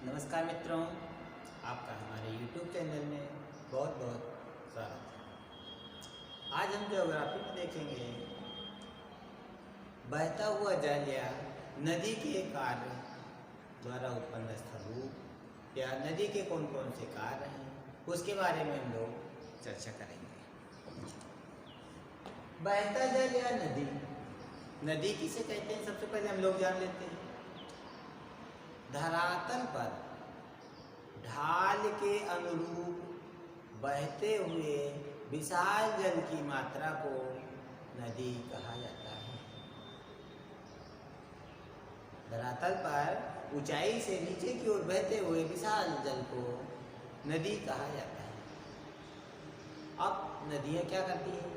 नमस्कार मित्रों, आपका हमारे YouTube चैनल में बहुत बहुत स्वागत है। आज हम ज्योग्राफी में देखेंगे बहता हुआ जल या नदी के कार्य द्वारा उत्पन्न स्थलरूप या नदी के कौन कौन से कार्य हैं, उसके बारे में हम लोग चर्चा करेंगे। बहता जल या नदी, नदी किसे कहते हैं सबसे पहले हम लोग जान लेते हैं। धरातल पर ढाल के अनुरूप बहते हुए विशाल जल की मात्रा को नदी कहा जाता है। धरातल पर ऊंचाई से नीचे की ओर बहते हुए विशाल जल को नदी कहा जाता है। अब नदियाँ क्या करती हैं?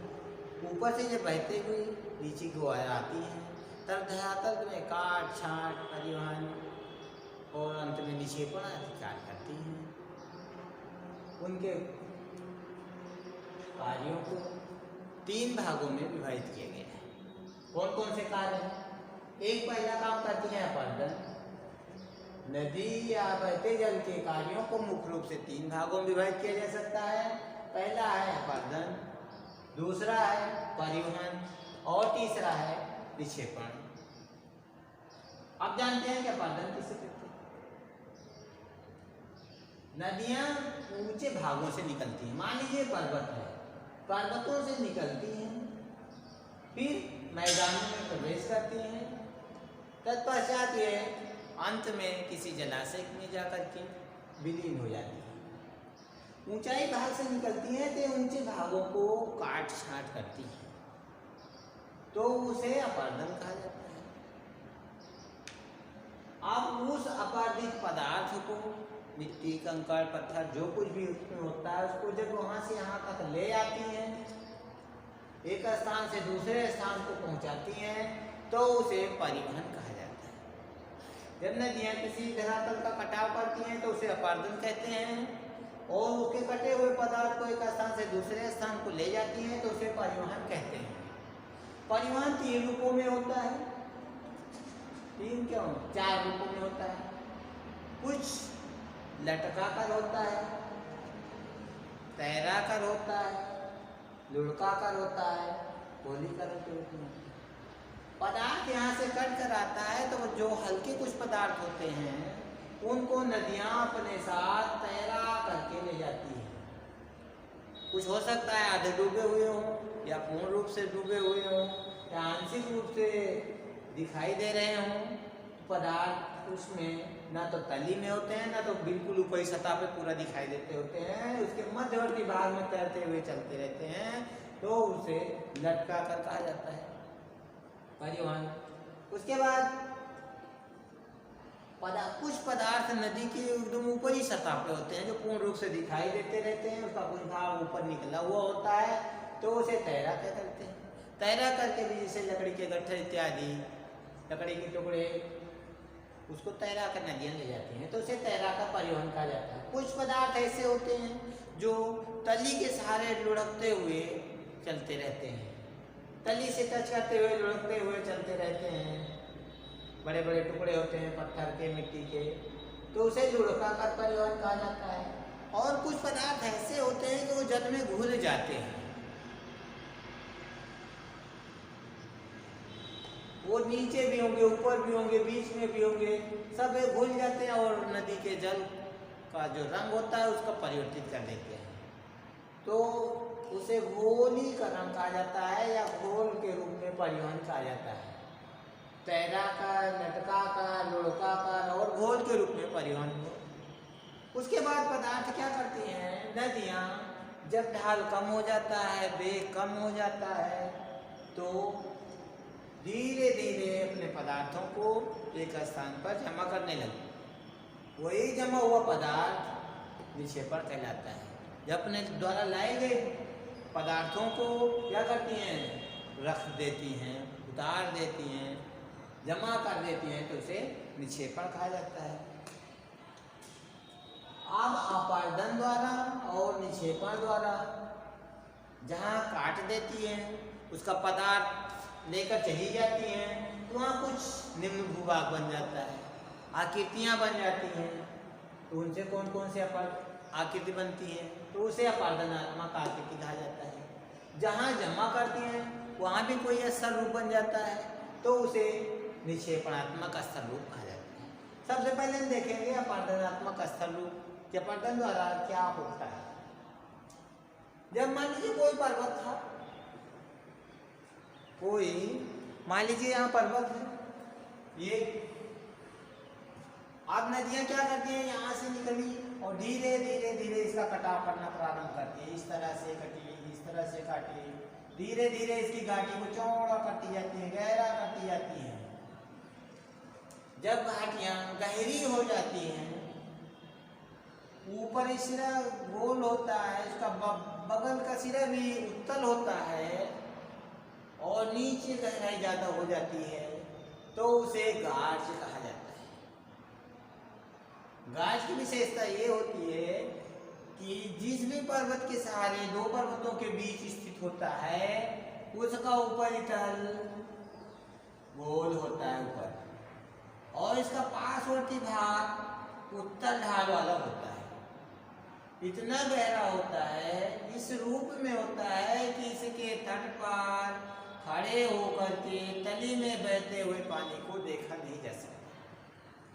ऊपर से जब बहते हुए नीचे की ओर आती हैं, तब धरातल में काट छांट परिवहन और अंत में निक्षेपण आदि कार्य करती हैं। उनके कार्यों को 3 भागों में विभाजित किया गया है। कौन कौन से कार्य हैं? एक पहला काम करती है अपर्दन। नदी या बहते जल के कार्यों को मुख्य रूप से 3 भागों में विभाजित किया जा सकता है। पहला है अपर्दन, दूसरा है परिवहन और तीसरा है निक्षेपण। अब जानते हैं कि अपर्दन किसे कहते हैं। नदियां ऊंचे भागों से निकलती हैं। मान लीजिए पर्वत है, पर्वतों से निकलती हैं, फिर मैदानों में प्रवेश करती हैं, तत्पश्चात ये अंत में किसी जलाशय में जाकर के विलीन हो जाती है। ऊंचाई भाग से निकलती हैं तो ऊंचे भागों को काट छांट करती हैं, तो उसे अपर्दन कहा जाता है। अब उस अपर्दित पदार्थ को, मिट्टी कंकड़ पत्थर जो कुछ भी उसमें होता है, उसको जब वहाँ से यहाँ तक ले आती हैं, एक स्थान से दूसरे स्थान को पहुँचाती हैं, तो उसे परिवहन कहा जाता है। जब नदियाँ किसी धरातल का कटाव करती हैं तो उसे अपर्दन कहते हैं, और उसके कटे हुए पदार्थ को एक स्थान से दूसरे स्थान को ले जाती हैं तो उसे परिवहन कहते हैं। परिवहन 3 रूपों में होता है। 3 क्यों? 4 रूपों में होता है। कुछ लटका कर होता है, तैरा कर होता है, लुढ़का कर होता है, गोली कर होती है। पदार्थ यहाँ से कट कर आता है तो जो हल्के कुछ पदार्थ होते हैं उनको नदियाँ अपने साथ तैरा करके ले जाती हैं। कुछ हो सकता है आधे डूबे हुए हों या पूर्ण रूप से डूबे हुए हों या आंशिक रूप से दिखाई दे रहे हों। पदार्थ उसमें ना तो तली में होते हैं, ना तो बिल्कुल ऊपरी सतह पे पूरा दिखाई देते होते हैं। उसके मध्यवर्ती भाग में तैरते हुए चलते रहते हैं, तो उसे लटका कर कहा जाता है परिवहन। उसके बाद कुछ पदार्थ नदी के एकदम ऊपरी सतह पे होते हैं जो पूर्ण रूप से दिखाई देते रहते हैं, उसका कुछ भाग ऊपर निकला हुआ होता है, तो उसे तैरा कर करते हैं। तैरा करके भी जैसे लकड़ी के गट्ठर इत्यादि, लकड़ी के टुकड़े, उसको तैरा कर नदियाँ ले जाती हैं, तो उसे तैरा कर परिवहन कहा जाता है। कुछ पदार्थ ऐसे होते हैं जो तली के सहारे लुढ़कते हुए चलते रहते हैं, तली से टच करते हुए लुढ़कते हुए चलते रहते हैं। बड़े बड़े टुकड़े होते हैं पत्थर के, मिट्टी के, तो उसे लुढ़का कर परिवहन कहा जाता है। और कुछ पदार्थ ऐसे होते हैं कि वो जल में घुल जाते हैं, वो नीचे भी होंगे, ऊपर भी होंगे, बीच में भी होंगे, सब घुल जाते हैं और नदी के जल का जो रंग होता है उसका परिवर्तित कर देते हैं, तो उसे घोली का रंग कहा जाता है या घोल के रूप में परिवहन कहा जाता है। तैरा कर, लटका कर, लुढ़का कर और घोल के रूप में परिवहन हो। उसके बाद पदार्थ क्या करती हैं? नदियाँ जब ढाल कम हो जाता है, वेग कम हो जाता है, तो धीरे धीरे अपने पदार्थों को एक स्थान पर जमा करने लगे। वही जमा हुआ पदार्थ निक्षेपण कहलाता है। जब अपने द्वारा लाए गए पदार्थों को क्या करती हैं? रख देती हैं, उतार देती हैं, जमा कर देती हैं, तो उसे निक्षेपण कहा जाता है। अब अपर्दन द्वारा और निक्षेपण द्वारा जहाँ काट देती हैं, उसका पदार्थ लेकर चली जाती हैं, तो वहाँ कुछ निम्न भूभाग बन जाता है, आकृतियाँ बन जाती हैं, तो उनसे कौन कौन से आकृति बनती है, तो उसे अपार्दनात्मक आकृति कहा जाता है। जहाँ जमा करती हैं वहाँ भी कोई स्थल रूप बन जाता है, तो उसे निक्षेपणात्मक स्थल रूप कहा जाता है। सबसे पहले हम देखेंगे अपार्दनात्मक स्थल रूप कि अपवर्तन द्वारा क्या होता है। जब मान लीजिए कोई पर्वत था, मान लीजिए यहाँ पर्वत है, ये अब नदियाँ क्या करती हैं, यहाँ से निकली और धीरे धीरे धीरे इसका कटाव करना प्रारंभ करती है। इस तरह से कटी, इस तरह से काटी, धीरे धीरे इसकी घाटी को चौड़ा करती जाती है, गहरा करती जाती है। जब घाटियाँ गहरी हो जाती हैं, ऊपर सिरा गोल होता है, इसका बगल का सिरा भी उत्तल होता है और नीचे गहराई ज्यादा हो जाती है, तो उसे गाज कहा जाता है। गाज की विशेषता ये होती है कि जिस भी पर्वत के सहारे दो पर्वतों के बीच स्थित होता है, उसका ऊपरी तल गोल होता है ऊपर, और इसका पार्श्ववर्ती भाग उत्तल ढाल वाला होता है। इतना गहरा होता है, इस रूप में होता है कि इसके तट पर खड़े होकर के तली में बहते हुए पानी को देखा नहीं जा सकता।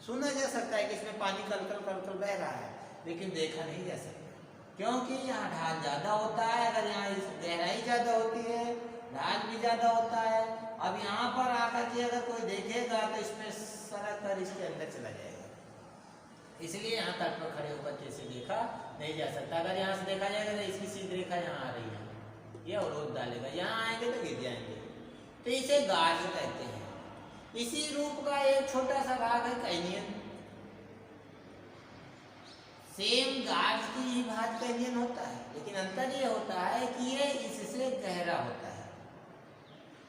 सुना जा सकता है कि इसमें पानी कलकल कलकल बह रहा है, लेकिन देखा नहीं जा सकता, क्योंकि यहाँ ढाल ज़्यादा होता है। अगर यहाँ गहराई ज़्यादा होती है, ढाल भी ज़्यादा होता है। अब यहाँ पर आकर के अगर कोई देखेगा तो इसमें सरक कर इसके अंदर चला जाएगा, इसलिए यहाँ तट पर खड़े होकर के इसे देखा नहीं जा सकता। अगर यहाँ से देखा जाएगा तो इसकी सीधी रेखा यहाँ आ रही है, ये अवरोध डालेगा, यहाँ आएंगे तो गिर जाएंगे, तो इसे गाज कहते हैं। इसी रूप का एक छोटा सा भाग है कैनियन। सेम गाज की ही भाग कैनियन होता है, लेकिन अंतर ये होता है कि ये इससे गहरा होता है।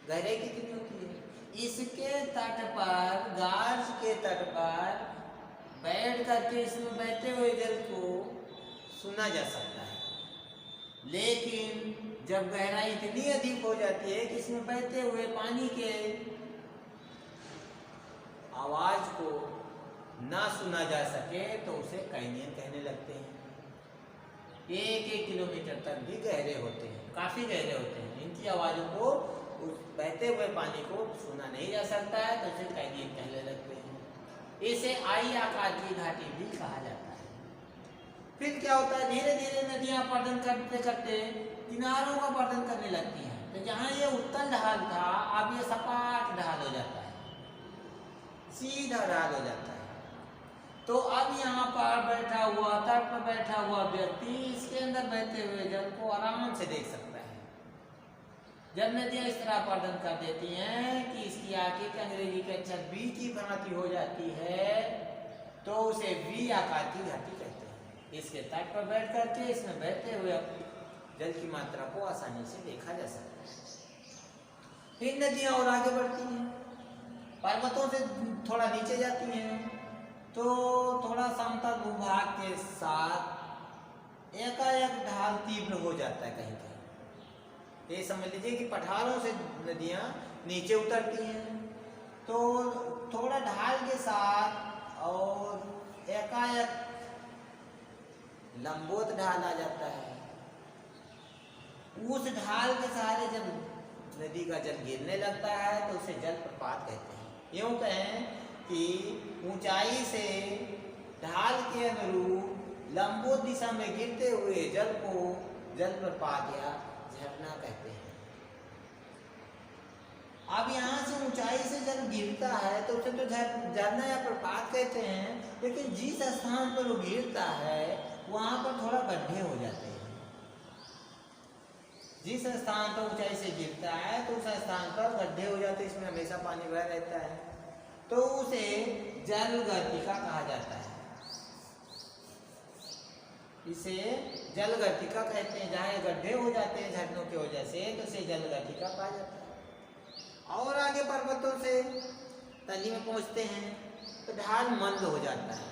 गहराई कितनी होती है? इसके तट पर, गाज के तट पर बैठ करके इसमें बहते हुए जल को सुना जा सकता है, लेकिन जब गहराई इतनी अधिक हो जाती है कि इसमें बहते हुए पानी के आवाज को ना सुना जा सके, तो उसे कैनियन कहने लगते हैं। 1-1 किलोमीटर तक भी गहरे होते हैं, काफी गहरे होते हैं। इनकी आवाजों को, उस बहते हुए पानी को सुना नहीं जा सकता है, तो उसे कैनियन कहने लगते हैं। इसे आई आकार की घाटी भी कहा जाता है। फिर क्या होता है, धीरे धीरे नदियां अपवर्तन करते करते किनारों का अपवर्तन करने लगती हैं। तो जहाँ ये उत्तल ढाल था, अब ये सपाट ढाल हो जाता है, सीधा ढाल हो जाता है। तो अब यहाँ पर बैठा हुआ, तट पर बैठा हुआ व्यक्ति इसके अंदर बहते हुए जल को आराम से देख सकता है। जब नदियाँ इस तरह अपवर्तन कर देती हैं कि इसकी आकृति अंग्रेजी के अक्षर बी की भांति हो जाती है, तो उसे वी आकार की घाटी कहते हैं। इसके तट पर बैठ करके इसमें बहते हुए जल की मात्रा को आसानी से देखा जा सकता है। फिर नदियाँ और आगे बढ़ती हैं, पर्वतों से थोड़ा नीचे जाती हैं, तो थोड़ा समतल भूभाग के साथ एकाएक ढाल तीव्र हो जाता है कहीं कहीं। ये समझ लीजिए कि पठारों से नदियाँ नीचे उतरती हैं, तो थोड़ा ढाल के साथ और एकाएक लंबोत ढाल आ जाता है। उस ढाल के सहारे जब नदी का जल गिरने लगता है, तो उसे जलप्रपात कहते हैं। यूँ कहें कि ऊंचाई से ढाल के अनुरूप लंबोत दिशा में गिरते हुए जल को जलप्रपात या झरना कहते हैं। अब यहाँ से ऊंचाई से जल गिरता है तो उसे तो झरना या प्रपात कहते हैं, लेकिन जिस स्थान पर वो गिरता है वहाँ पर थोड़ा गड्ढे हो जाते हैं। जिस स्थान पर ऊंचाई से गिरता है तो उस स्थान पर गड्ढे हो जाते हैं, इसमें हमेशा पानी बह रहता है, तो उसे जल गर्तिका कहा जाता है। इसे जल गर्तिका कहते हैं। जहाँ गड्ढे हो जाते हैं झरनों की वजह से, तो इसे जल गर्तिका कहा जाता है। और आगे पर्वतों से तली में पहुंचते हैं तो ढाल मंद हो जाता है,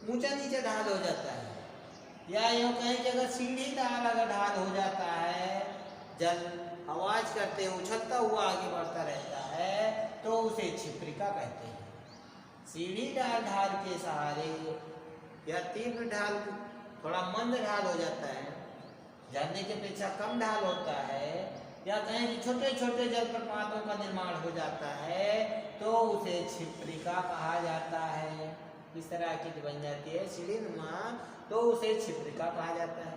ऊंचा नीचे ढाल हो जाता है, या यूँ कहें कि अगर सीढ़ी दार अगर ढाल हो जाता है, जल आवाज करते उछलता हुआ आगे बढ़ता रहता है, तो उसे क्षिप्रिका कहते हैं। सीढ़ी ढाल के सहारे या तीव्र ढाल, थोड़ा मंद ढाल हो जाता है, झरने के अपेक्षा कम ढाल होता है, या कहें कि छोटे छोटे जलप्रपातों का निर्माण हो जाता है तो उसे क्षिप्रिका कहा जाता है। इस तरह की बन जाती है सीढ़ीनुमा तो उसे क्षिप्रिका कहा जाता है।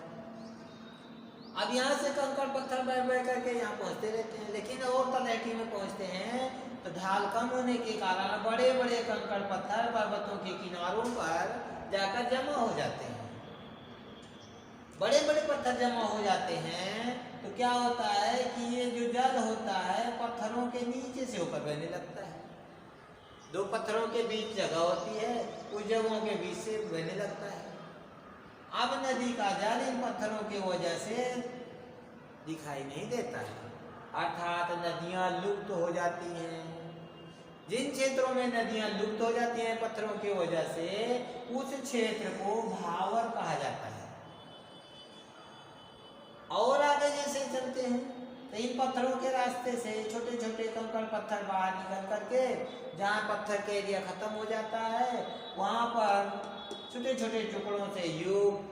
अब यहाँ से कंकड़ पत्थर बह बह करके यहाँ पहुँचते रहते हैं, लेकिन और तलहटी में पहुँचते हैं तो ढाल कम होने के कारण बड़े बड़े कंकड़ पत्थर पर्वतों के किनारों पर जाकर जमा हो जाते हैं। बड़े बड़े पत्थर जमा हो जाते हैं तो क्या होता है कि ये जो जल होता है पत्थरों के नीचे से ऊपर बहने लगता है। दो पत्थरों के बीच जगह होती है, उस जगहों के बीच से बहने लगता है। अब नदी का जल इन पत्थरों की वजह से दिखाई नहीं देता है, अर्थात नदियां लुप्त हो जाती हैं। जिन क्षेत्रों में नदियां लुप्त हो जाती हैं पत्थरों की वजह से, उस क्षेत्र को भावर कहा जाता है। और आगे जैसे चलते हैं तो इन पत्थरों के रास्ते से छोटे छोटे कंकड़ पत्थर बाहर निकल करके जहाँ पत्थर के एरिया खत्म हो जाता है वहाँ पर छोटे छोटे टुकड़ों से युक्त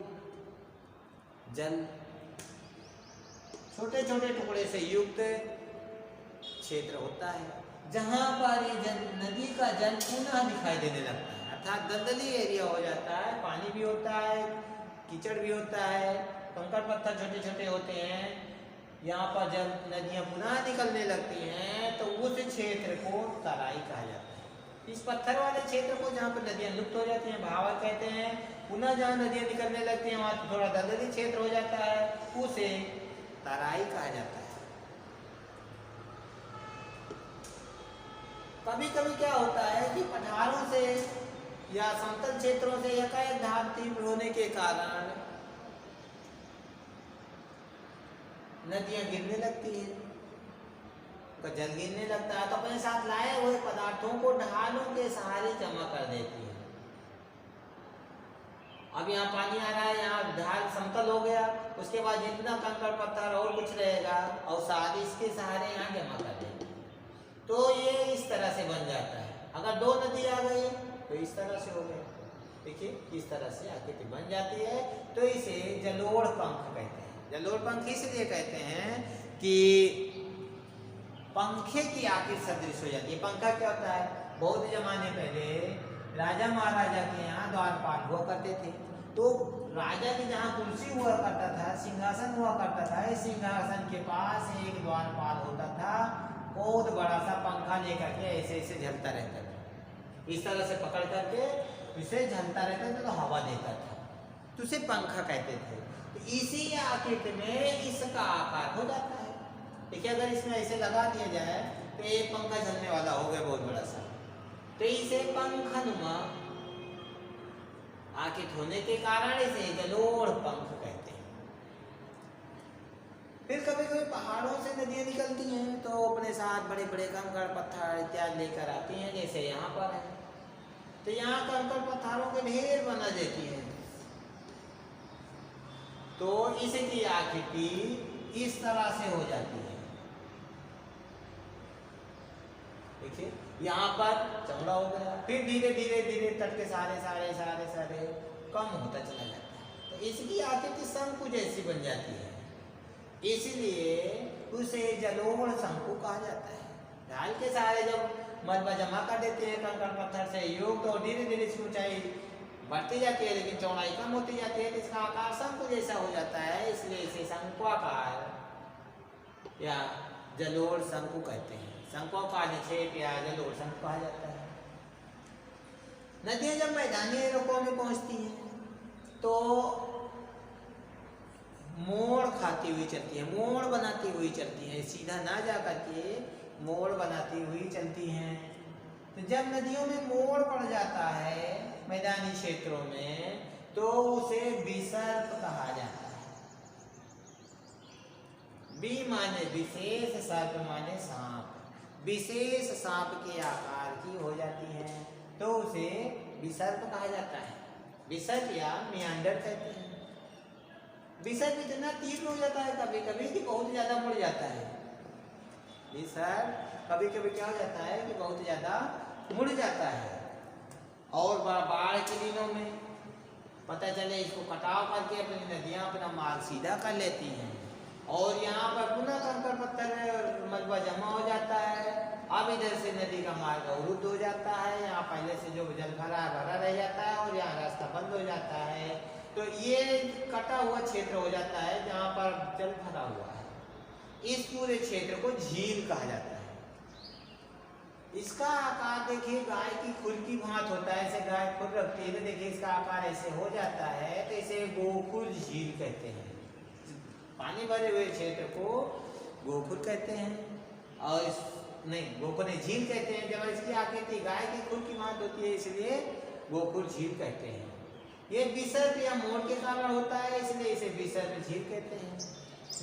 जल, छोटे छोटे टुकड़े से युक्त क्षेत्र होता है जहाँ पर ये जल, नदी का जल पुनः दिखाई देने लगता है, अर्थात दलदली एरिया हो जाता है, पानी भी होता है, कीचड़ भी होता है, कंकड़ पत्थर छोटे छोटे होते हैं। यहाँ पर जब नदियाँ पुनः निकलने लगती हैं तो उस क्षेत्र को तराई कहा जाता है। इस पत्थर वाले क्षेत्र को जहाँ पर नदियाँ लुप्त हो जाती हैं भावर कहते हैं, पुनः जहाँ नदियाँ निकलने लगती हैं वहाँ थोड़ा दलदली क्षेत्र हो जाता है, उसे तराई कहा जाता है। कभी कभी क्या होता है कि पठारों से या समतल क्षेत्रों से एकाएक ढाल तीव्र होने के कारण नदियां गिरने लगती हैं, उनका जल गिरने लगता है तो अपने साथ लाए हुए पदार्थों को ढालों के सहारे जमा कर देती है। अब यहाँ पानी आ रहा है, यहाँ ढाल समतल हो गया, उसके बाद जितना कंकड़ पत्थर और कुछ रहेगा और साथ इसके सहारे यहाँ जमा कर देती है। तो ये इस तरह से बन जाता है। अगर दो नदी आ गई तो इस तरह से हो गया, देखिए इस तरह से आकृति बन जाती है। तो इसे जलोढ़ पंख कहते हैं। जलोढ़ पंख इसलिए कहते हैं कि पंखे की आकृति सदृश हो जाती है। पंखा क्या होता है, बहुत जमाने पहले राजा महाराजा के यहाँ द्वारपाल हुआ करते थे, तो राजा की जहाँ कुर्सी हुआ करता था, सिंहासन हुआ करता था, इस सिंहासन के पास एक द्वारपाल होता था, बहुत बड़ा सा पंखा लेकर के ऐसे ऐसे झलता रहता था, इस तरह से पकड़ करके इसे झलता रहता था तो हवा देता था, तो उसे पंखा कहते थे। तो इसी आकृति में इसका आकार हो जाता है। देखिए अगर इसमें ऐसे लगा दिया जाए तो एक पंखा चलने वाला हो गया बहुत बड़ा सा, तो इसे पंखनुमा आकृति होने के कारण इसे जलोढ़ पंख कहते हैं। फिर कभी कभी पहाड़ों से नदियां निकलती हैं तो अपने साथ बड़े बड़े कंकड़ पत्थर इत्यादि लेकर आती हैं, जैसे यहाँ पर है। तो यहाँ कंकड़ पत्थरों के ढेर बना देती है, तो इसकी आकृति इस तरह से हो जाती है। देखिए यहाँ पर चौड़ा हो गया, फिर धीरे धीरे धीरे तट के सारे सारे सारे सारे कम होता चला जाता है, तो इसकी आकृति शंकु जैसी बन जाती है, इसलिए उसे जलोढ़ शंकु कहा जाता है। ढाल के सहारे जब मलबा जमा कर देते हैं कंकड़ पत्थर से युक्त, तो धीरे धीरे इसकी ऊंचाई बढ़ती जाती है लेकिन चौड़ाई कम होती जाती है, तो इसका आकार शंकु जैसा हो जाता है, इसलिए इसे शंक्वाकार या जलोढ़ शंकु कहते हैं। शंक्वाकार निक्षेप या जलोढ़ शंकु कहा जाता है। नदियां जब मैदानी इलाकों में पहुंचती हैं तो मोड़ खाती हुई चलती है, मोड़ बनाती हुई चलती है, सीधा ना जा करके मोड़ बनाती हुई चलती हैं। तो जब नदियों में मोड़ पड़ जाता है मैदानी क्षेत्रों में तो उसे विसर्प कहा जाता है। बी माने विशेष, सर्प माने सांप। विशेष सांप के आकार की हो जाती है तो उसे विसर्प कहा जाता है। विसर्प या मियांडर कहते हैं। विसर्प इतना तीव्र हो जाता है कभी कभी कि बहुत ज्यादा मुड़ जाता है। विसर्प कभी कभी क्या हो जाता है कि बहुत ज्यादा मुड़ जाता है। और बाढ़ के दिनों में पता चले इसको कटाव करके अपनी नदियाँ अपना मार्ग सीधा कर लेती हैं और यहाँ पर पुनः कंकड़ पत्थर मलबा जमा हो जाता है। अब इधर से नदी का मार्ग अवरुद्ध हो जाता है, यहाँ पहले से जो जल भरा रह जाता है और यहाँ रास्ता बंद हो जाता है। तो ये कटा हुआ क्षेत्र हो जाता है जहाँ पर जल भरा हुआ है। इस पूरे क्षेत्र को झील कहा जाता है। इसका आकार देखिए गाय की खुर की भांत होता है, ऐसे गाय खुर रखती है तो देखिए इसका आकार ऐसे हो जाता है, तो इसे गोकुल झील कहते हैं। पानी भरे हुए क्षेत्र को गोकुल कहते हैं और गोकुल झील कहते हैं। जब इसकी आकृति गाय की खुर की भांत होती है इसलिए गोकुल झील कहते हैं। ये विसर्ग या मोड़ के कारण होता है इसलिए इसे विसर्ग झील कहते हैं।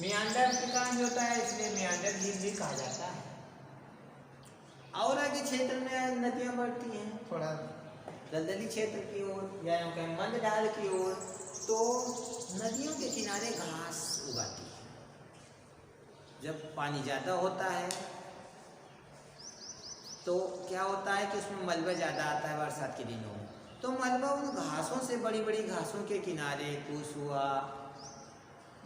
मियांडर के कारण होता है इसलिए मियांडर झील भी कहा जाता है। और आगे क्षेत्र में नदियां बढ़ती हैं थोड़ा दलदली क्षेत्र की ओर या मंद ढाल की ओर, तो नदियों के किनारे घास उगाती है। जब पानी ज़्यादा होता है तो क्या होता है कि उसमें मलबा ज़्यादा आता है बरसात के दिनों में, तो मलबा उन घासों से बड़ी बड़ी घासों के किनारे पूस हुआ,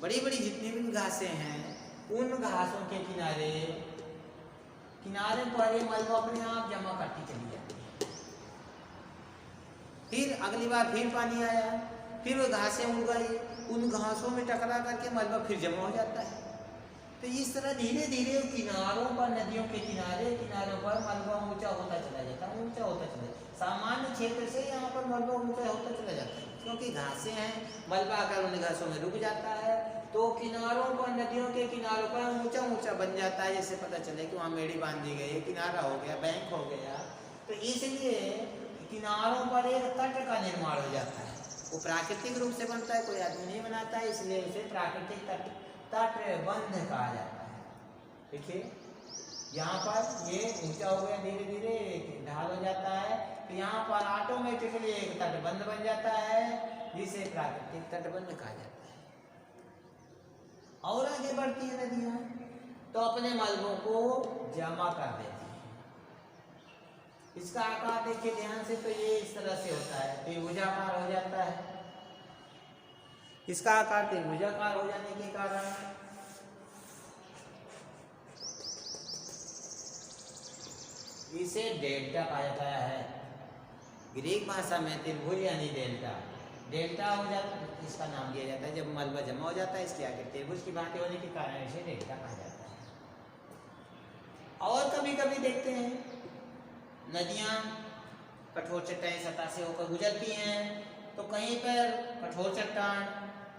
बड़ी बड़ी जितनी भी घासें हैं उन घासों के किनारे पर ये मलबा अपने आप जमा करती चली जाती है। फिर अगली बार फिर पानी आया, फिर वो घासें उग गई, उन घासों में टकरा करके मलबा फिर जमा हो जाता है। तो इस तरह धीरे धीरे किनारों पर, नदियों के किनारों पर मलबा ऊंचा होता चला जाता है, ऊंचा होता चला जाता है। सामान्य क्षेत्र से यहाँ पर मलबा ऊंचा होता चला जाता है क्योंकि घासें हैं, मलबा आकर उन घासों में रुक जाता है, तो किनारों पर, नदियों के किनारों पर ऊंचा ऊंचा बन जाता है। जैसे पता चले कि वहाँ मेड़ी बांधी गई, किनारा हो गया, बैंक हो गया, तो इसलिए किनारों पर एक तट का निर्माण हो जाता है। वो प्राकृतिक रूप से बनता है, कोई आदमी नहीं बनाता है, इसलिए उसे प्राकृतिक तटबंध कहा जाता है। देखिए यहाँ पर ये ऊंचा हो गया, धीरे धीरे ढाल हो जाता है, तो यहाँ पर ऑटोमेटिकली एक तटबंध बन जाता है जिसे प्राकृतिक तटबंध कहा जाता है। और आगे बढ़ती है नदियाँ तो अपने मलबों को जमा कर देती है। इसका आकार देखिए ध्यान से, तो ये इस तरह से होता है, त्रिभुजाकार हो जाता है। इसका आकार त्रिभुजाकार हो जाने के कारण इसे डेल्टा कहा जाता है। ग्रीक भाषा में त्रिभुज यानी डेल्टा हो जाता है, इसका नाम दिया जाता है। जब मलबा जमा हो जाता है इसके आगे त्रिभुज की भांति होने के कारण इसे डेल्टा कहा जाता है। और कभी कभी देखते हैं नदियाँ कठोर चट्टानी सतह से होकर गुजरती हैं, तो कहीं पर कठोर चट्टान,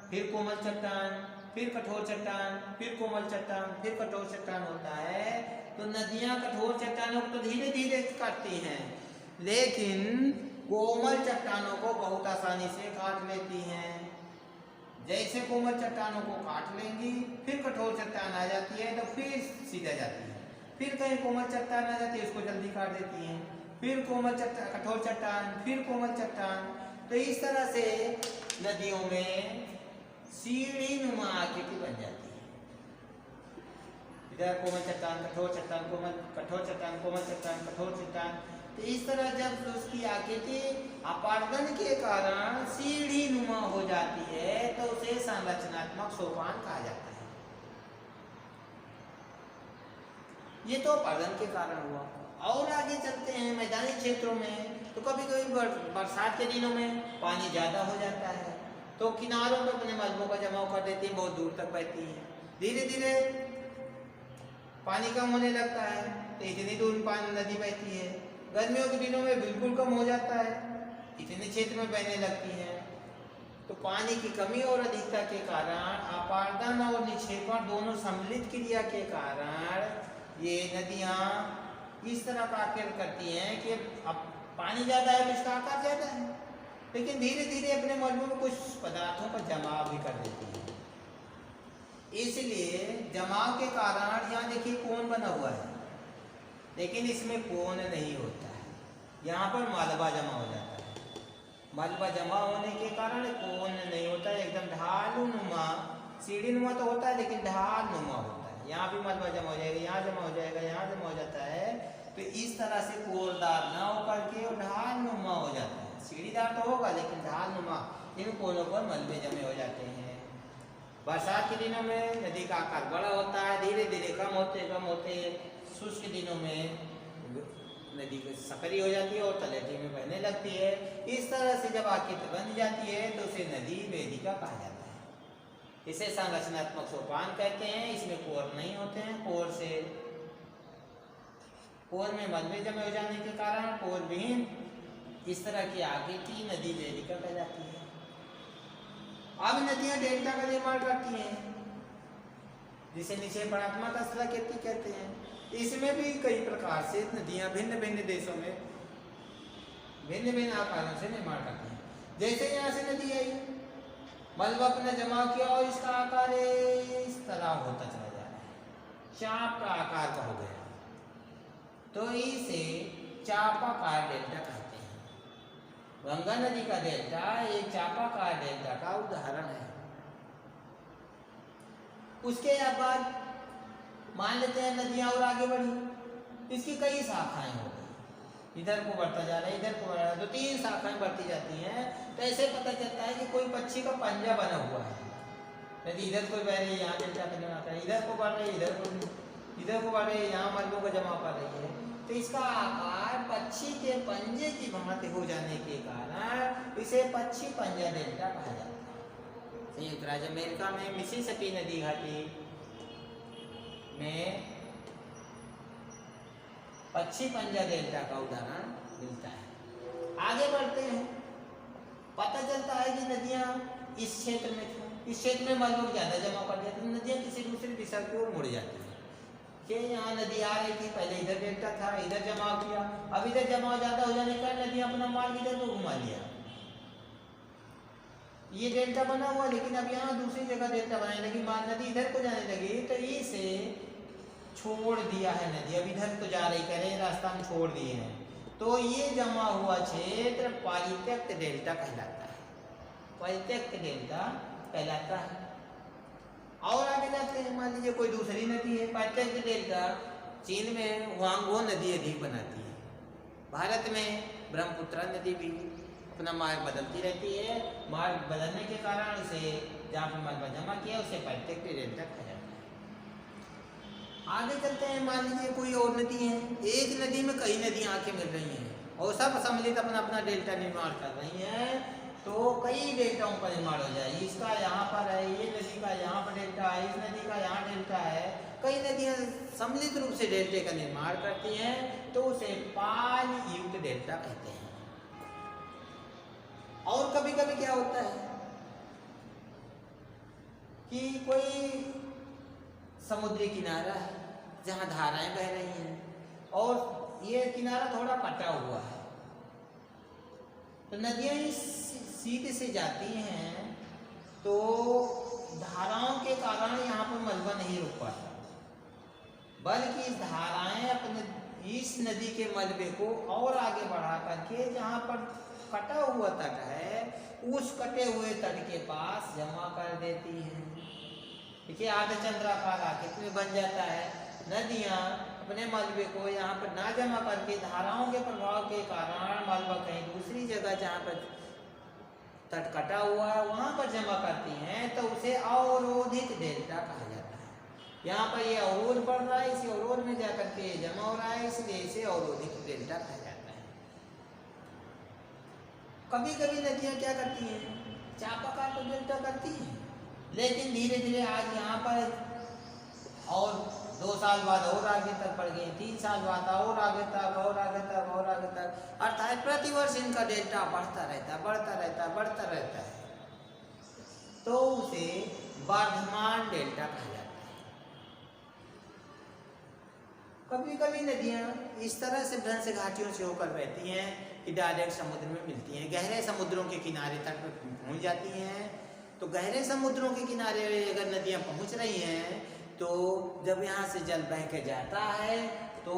फिर कोमल चट्टान, फिर कठोर चट्टान, फिर कोमल चट्टान, फिर कठोर चट्टान होता है। तो नदियाँ कठोर चट्टानों को तो धीरे धीरे काटती हैं, लेकिन कोमल चट्टानों को बहुत आसानी से काट लेती हैं। जैसे कोमल चट्टानों को काट लेंगी, फिर कठोर चट्टान आ जाती है तो फिर सीधा जाती है, फिर कहीं कोमल चट्टान आ जाती है उसको जल्दी काट देती हैं, फिर कोमल चट्टान, कठोर चट्टान, फिर कोमल चट्टान। तो इस तरह से नदियों में सीढ़ी नुमा आकृति बन जाती है। इधर कोमल चट्टान, कठोर चट्टान, कठोर चट्टान, कोमल चट्टान, कठोर चट्टान। तो इस तरह जब उसकी आकृति अपर्दन के कारण सीढ़ी नुमा हो जाती है तो उसे संरचनात्मक सोपान कहा जाता है। ये तो अपर्दन के कारण हुआ। और आगे चलते हैं मैदानी क्षेत्रों में, तो कभी कभी बरसात के दिनों में पानी ज़्यादा हो जाता है तो किनारों पर अपने मलबों का जमाव कर देती है, बहुत दूर तक बहती है। धीरे धीरे पानी कम होने लगता है तो इतनी दूर पानी नदी बहती है। गर्मियों के दिनों में बिल्कुल कम हो जाता है, इतने क्षेत्र में बहने लगती हैं। तो पानी की कमी और अधिकता के कारण अपारदन और निक्षेपण दोनों सम्मिलित क्रिया के कारण ये नदियाँ इस तरह का आकार करती हैं कि अब पानी ज़्यादा है तो इसका आकार ज़्यादा है, लेकिन धीरे धीरे अपने मलबों में कुछ पदार्थों का जमाव भी कर देती है। इसलिए जमाव के कारण यहाँ देखिए कोन बना हुआ है, लेकिन इसमें कोन नहीं होता है, यहाँ पर मलबा जमा हो जाता है। मलबा जमा होने के कारण कोन नहीं होता है, एकदम ढालनुमा, सीढ़ी नुमा तो होता है लेकिन ढाल नुमा होता है। यहाँ भी मलबा जमा हो जाएगा, यहाँ जमा हो जाएगा, यहाँ जमा हो जाता है। तो इस तरह से कोरदार न होकर के वो ढाल नुमा हो जाता है। सीढ़ीदार तो होगा लेकिन ढाल नुमा इन कोनों पर मलबे जमे हो जाते हैं। बरसात के दिनों में नदी का आकार बड़ा होता है, धीरे धीरे कम होते शुष्क दिनों में नदी सकरी हो जाती है और तलहटी में बहने लगती है। इस तरह से जब आकृति बन जाती है तो उसे नदी वेदिका कहा जाता है। इसे संरचनात्मक सोपान कहते हैं। इसमें कोर नहीं होते हैं। कोर में मलबे जमे हो जाने के कारण कोर विहीन इस तरह की आकृति नदी वेदिका कहलाती है। अब नदियां डेल्टा का निर्माण करती हैं, जिसे निक्षेपणात्मक अस्त्राकृति कहते हैं। इसमें भी कई प्रकार से नदियां भिन्न भिन्न देशों में भिन्न भिन्न आकारों से निर्माण करती हैं। जैसे यहाँ से नदी आई, मलबा अपने जमा किया और इसका आकार इस तरह होता चला जा रहा है, चाप का आकार का हो गया, तो इसे चापाकार डेल्टा कहते हैं। गंगा नदी का डेल्टा एक चापाकार डेल्टा का उदाहरण है। उसके बाद मान लेते हैं नदियां और आगे बढ़ी, इसकी कई शाखाएं हो गई, इधर को बढ़ता जा रहा है, इधर को बढ़ रहा है, तो 3 शाखाएं बढ़ती जाती हैं। तो ऐसे पता चलता है कि कोई पक्षी का पंजा बना हुआ है। नदी इधर को बह रही है, यहाँ डेल्टा करने आता है, इधर को बढ़ रही है, इधर को बढ़ रही है, यहाँ मलबों को जमा कर रही है। तो इसका आकार पक्षी के पंजे की भांति हो जाने के कारण इसे पक्षी पंजा डेल्टा कहा जाता है। संयुक्त राज्य अमेरिका में मिसिसिपी नदी घाटी में पक्षी पंजा डेल्टा का उदाहरण मिलता है। आगे बढ़ते हैं, पता चलता है कि नदियां इस क्षेत्र में थी, इस क्षेत्र में मलबा ज्यादा जमा कर दिया तो नदियां किसी दूसरी दिशा की ओर मुड़ जाती है। कि यहाँ नदी आ रही थी, पहले इधर डेल्टा था, इधर जमा किया, अब इधर जमा ज्यादा हो जाने का नदी अपना मार्ग इधर को घुमा लिया। ये डेल्टा बना हुआ, लेकिन अब यहाँ दूसरी जगह डेल्टा बनाने लगी, नदी इधर को जाने लगी, तो इसे छोड़ दिया है नदी, अब इधर तो जा रही, कह रहे रास्ता में छोड़ दिए हैं, तो ये जमा हुआ क्षेत्र परित्यक्त डेल्टा कहलाता है। परित्यक्त डेल्टा कहलाता है। और आगे जाते हैं, मान लीजिए कोई दूसरी नदी है, परित्यक्त डेल्टा चीन में हुआंगो नदी अधिक बनाती है। भारत में ब्रह्मपुत्र नदी भी अपना मार्ग बदलती रहती है। मार्ग बदलने के कारण उसे जहाँ पर मलबा जमा किया उसे परित्यक्त डेल्टा कहा जाता है। आगे चलते हैं, मान लीजिए कोई और नदी है, एक नदी में कई नदियां आके मिल रही हैं और सब सम्मिलित अपना अपना डेल्टा निर्माण कर रही हैं, तो कई डेल्टाओं का निर्माण हो जाए। इसका यहाँ पर है, ये नदी का यहाँ पर डेल्टा है, इस नदी का यहाँ डेल्टा है, कई नदियां सम्मिलित रूप से डेल्टे का निर्माण करती हैं, तो उसे पाल युक्त डेल्टा कहते हैं। और कभी कभी क्या होता है कि कोई समुद्री किनारा है जहाँ धाराएं बह रही हैं और ये किनारा थोड़ा कटा हुआ है, तो नदियां सीधे से जाती हैं, तो धाराओं के कारण यहाँ पर मलबा नहीं रुक पाता, बल्कि धाराएं अपने इस नदी के मलबे को और आगे बढ़ा करके जहाँ पर कटा हुआ तट है उस कटे हुए तट के पास जमा कर देती हैं। देखिए अर्धचंद्राकार आकृति में बन जाता है। नदियाँ अपने मलबे को यहाँ पर ना जमा करके धाराओं के प्रभाव के कारण मलबा कहीं दूसरी जगह जहाँ पर तट कटा हुआ है वहाँ पर जमा करती हैं, तो उसे अवरोधित डेल्टा कहा जाता है। यहाँ पर ये अवरोध बढ़ रहा है, इसी अवरोध में जाकर के जमा हो रहा है, इसलिए इसे अवरोधित डेल्टा कहा जाता है। कभी कभी नदियाँ क्या करती हैं, चापाकार तो डेल्टा करती हैं, लेकिन धीरे धीरे आज यहाँ पर और 2 साल बाद और आगे तक बढ़ गए, 3 साल बाद और आगे तक और आगे तक और आगे तक, अर्थात प्रतिवर्ष इनका डेल्टा बढ़ता रहता है, तो उसे वर्धमान डेल्टा कहा जाता है। कभी कभी नदियाँ इस तरह से भ्रंश घाटियों से होकर बहती हैं कि डायरेक्ट समुद्र में मिलती हैं, गहरे समुद्रों के किनारे तक पहुँच जाती हैं। तो गहरे समुद्रों के किनारे अगर नदियाँ पहुँच रही हैं, तो जब यहाँ से जल बह के जाता है तो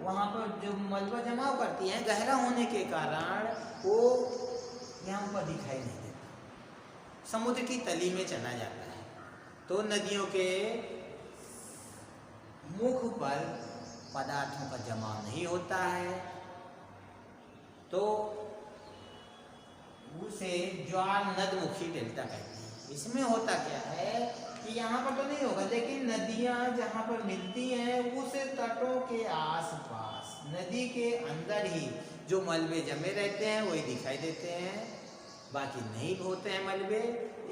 वहाँ पर जो मलबा जमाव करती है गहरा होने के कारण वो यहाँ पर दिखाई नहीं देता, समुद्र की तली में चला जाता है। तो नदियों के मुख पर पदार्थों का जमाव नहीं होता है, उसे ज्वार नदमुखी डेल्टा कहते हैं। इसमें होता क्या है कि यहाँ पर तो नहीं होगा, लेकिन नदियाँ जहाँ पर मिलती हैं उस तटों के आसपास, नदी के अंदर ही जो मलबे जमे रहते हैं वही दिखाई देते हैं, बाकी नहीं होते हैं मलबे।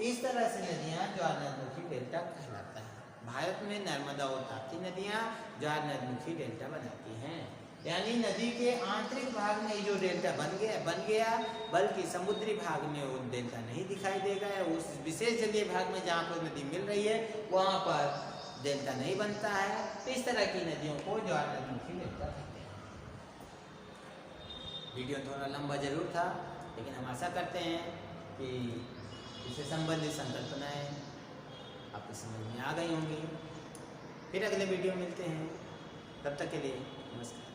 इस तरह से नदियाँ ज्वार नदमुखी डेल्टा कहलाता है। भारत में नर्मदा और ताप्ती नदियाँ ज्वार नदमुखी डेल्टा बनाती हैं। यानी नदी के आंतरिक भाग में जो डेल्टा बन गया, बल्कि समुद्री भाग में वो डेल्टा नहीं दिखाई देगा। उस विशेष जलीय भाग में जहाँ पर नदी मिल रही है वहाँ पर डेल्टा नहीं बनता है। तो इस तरह की नदियों को ज्वार नदमुखी डेल्टा कहते हैं। वीडियो थोड़ा लंबा जरूर था, लेकिन हम आशा करते हैं कि इससे संबंधित संकल्पनाएँ आपको समझ में आ गई होंगी। फिर अगले वीडियो मिलते हैं, तब तक के लिए नमस्कार।